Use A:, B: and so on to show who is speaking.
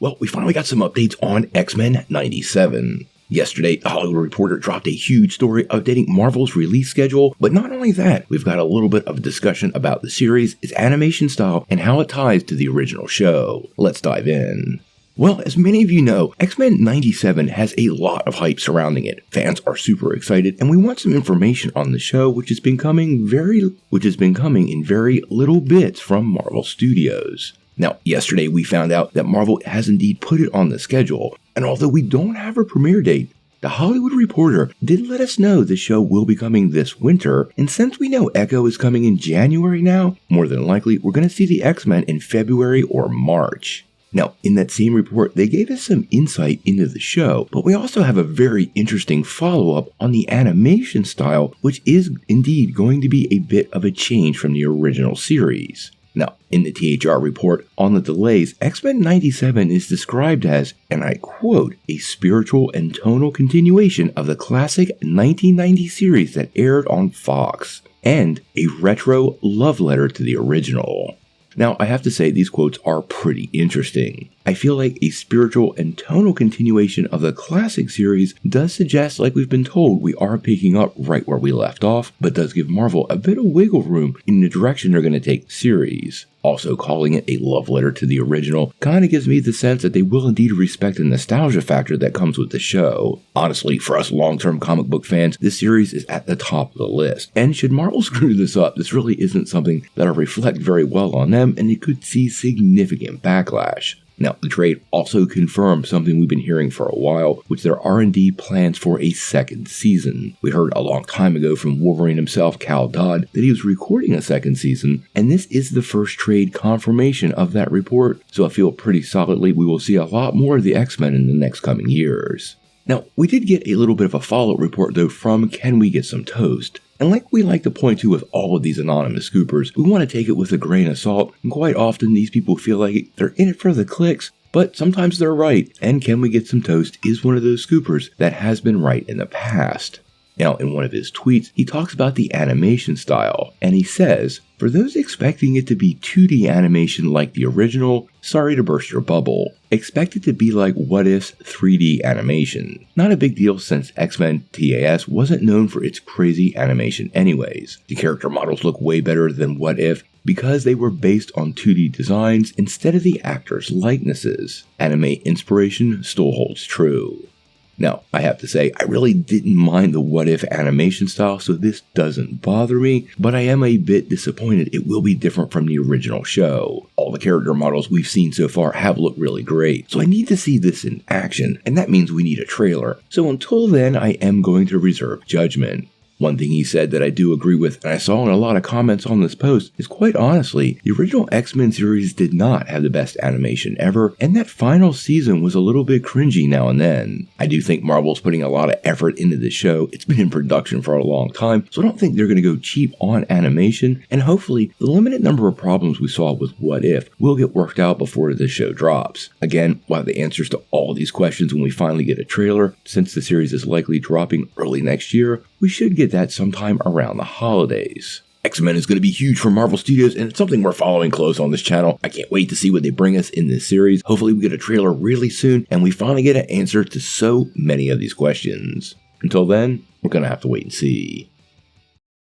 A: Well, we finally got some updates on X-Men 97. Yesterday, The Hollywood Reporter dropped a huge story updating Marvel's release schedule, but not only that, we've got a little bit of a discussion about the series, its animation style, and how it ties to the original show. Let's dive in. Well, as many of you know, X-Men 97 has a lot of hype surrounding it. Fans are super excited, and we want some information on the show, which has been coming in very little bits from Marvel Studios. Now, yesterday we found out that Marvel has indeed put it on the schedule, and although we don't have a premiere date, The Hollywood Reporter did let us know the show will be coming this winter, and since we know Echo is coming in January now, more than likely we're going to see the X-Men in February or March. Now, in that same report, they gave us some insight into the show, but we also have a very interesting follow-up on the animation style, which is indeed going to be a bit of a change from the original series. Now, in the THR report on the delays, X-Men 97 is described as, and I quote, a spiritual and tonal continuation of the classic 1990 series that aired on Fox, and a retro love letter to the original. Now, I have to say these quotes are pretty interesting. I feel like a spiritual and tonal continuation of the classic series does suggest, like we've been told, we are picking up right where we left off, but does give Marvel a bit of wiggle room in the direction they're going to take the series. Also, calling it a love letter to the original kind of gives me the sense that they will indeed respect the nostalgia factor that comes with the show. Honestly, for us long-term comic book fans, this series is at the top of the list. And should Marvel screw this up, this really isn't something that'll reflect very well on them, and it could see significant backlash. Now, the trade also confirmed something we've been hearing for a while, which there are indeed plans for a second season. We heard a long time ago from Wolverine himself, Cal Dodd, that he was recording a second season, and this is the first trade confirmation of that report, so I feel pretty solidly we will see a lot more of the X-Men in the next coming years. Now, we did get a little bit of a follow-up report though from Can We Get Some Toast? And like we like to point to with all of these anonymous scoopers, we want to take it with a grain of salt, and quite often these people feel like they're in it for the clicks, but sometimes they're right, and Can We Get Some Toast is one of those scoopers that has been right in the past. Now, in one of his tweets, he talks about the animation style, and he says, for those expecting it to be 2D animation like the original, sorry to burst your bubble. Expect it to be like What If's 3D animation. Not a big deal since X-Men TAS wasn't known for its crazy animation anyways. The character models look way better than What If because they were based on 2D designs instead of the actors' likenesses. Anime inspiration still holds true. Now, I have to say, I really didn't mind the What If animation style, so this doesn't bother me, but I am a bit disappointed it will be different from the original show. All the character models we've seen so far have looked really great, so I need to see this in action, and that means we need a trailer. So until then, I am going to reserve judgment. One thing he said that I do agree with, and I saw in a lot of comments on this post, is quite honestly, the original X-Men series did not have the best animation ever, and that final season was a little bit cringy now and then. I do think Marvel's putting a lot of effort into this show. It's been in production for a long time, so I don't think they're going to go cheap on animation, and hopefully, the limited number of problems we saw with What If will get worked out before the show drops. Again, we'll have the answers to all these questions when we finally get a trailer. Since the series is likely dropping early next year, we should get that sometime around the holidays. X-Men is going to be huge for Marvel Studios, and it's something we're following close on this channel. I can't wait to see what they bring us in this series. Hopefully we get a trailer really soon, and we finally get an answer to so many of these questions. Until then, we're going to have to wait and see.